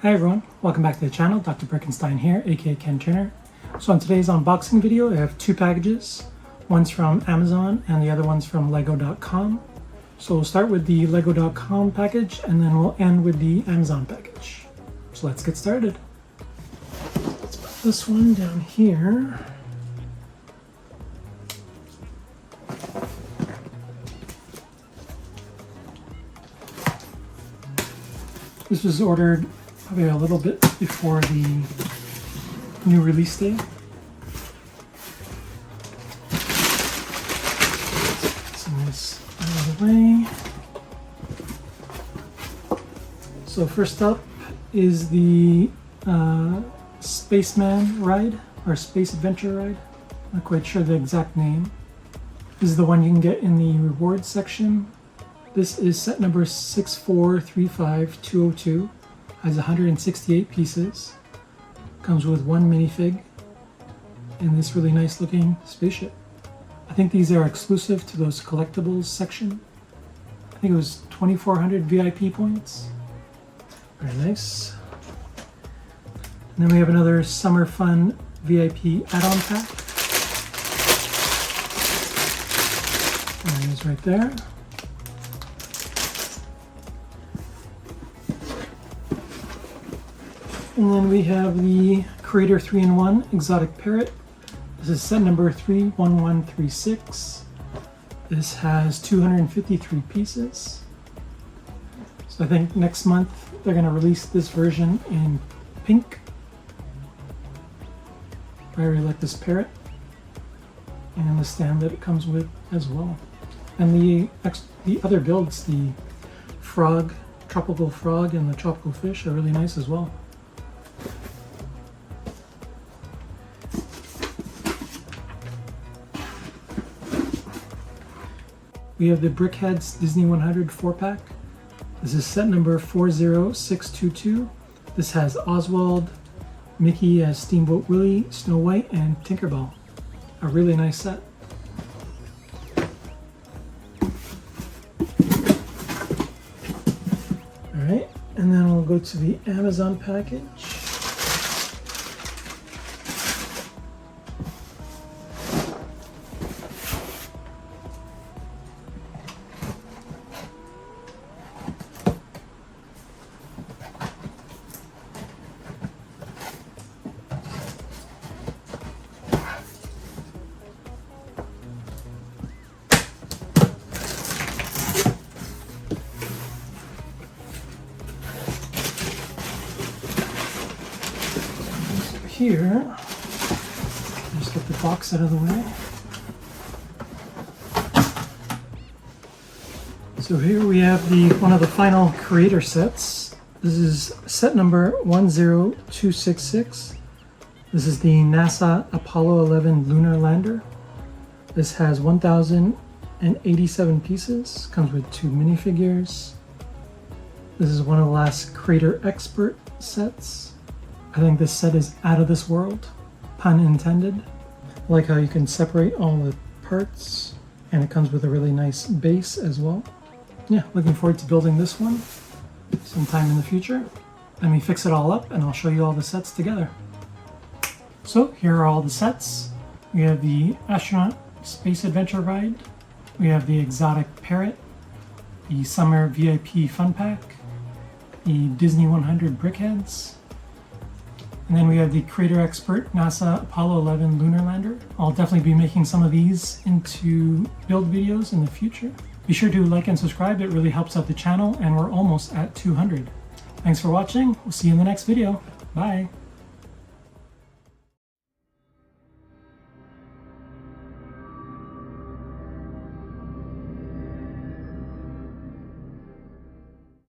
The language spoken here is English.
Hi everyone, welcome back to the channel. Dr. Brickenstein here, aka Ken Turner. So on today's unboxing video, I have two packages. One's from Amazon and the other one's from Lego.com. So we'll start with the Lego.com package and then we'll end with the Amazon package. So let's get started. Let's put this one down here. This was ordered probably a little bit before the new release date. Some this out of the way. So first up is the Spaceman ride, or Space Adventure ride. I'm not quite sure the exact name. This is the one you can get in the rewards section. This is set number 6435202. Has 168 pieces. Comes with one minifig and this really nice looking spaceship. I think these are exclusive to those collectibles section. I think it was 2,400 VIP points. Very nice. And then we have another Summer Fun VIP add-on pack. There it is right there. And then we have the Creator 3-in-1 Exotic Parrot. This is set number 31136. This has 253 pieces. So I think next month they're going to release this version in pink. I really like this parrot. And the stand that it comes with as well. And the other builds, the frog, tropical frog and the tropical fish are really nice as well. We have the Brickheads Disney 100 4-pack. This is set number 40622. This has Oswald, Mickey as Steamboat Willie, Snow White, and Tinkerbell. A really nice set. Alright, and then we'll go to the Amazon package. Here, just get the box out of the way. So here we have one of the final creator sets. This is set number 10266. This is the NASA Apollo 11 lunar lander. This has 1,087 pieces. Comes with two minifigures. This is one of the last creator expert sets. I think this set is out of this world, pun intended. I like how you can separate all the parts and it comes with a really nice base as well. Yeah, looking forward to building this one sometime in the future. Let me fix it all up and I'll show you all the sets together. So here are all the sets. We have the Astronaut Space Adventure Ride. We have the Exotic Parrot, the Summer VIP Fun Pack, the Disney 100 Brickheads, and then we have the Creator Expert NASA Apollo 11 Lunar Lander. I'll definitely be making some of these into build videos in the future. Be sure to like and subscribe, it really helps out the channel, and we're almost at 200. Thanks for watching, we'll see you in the next video. Bye!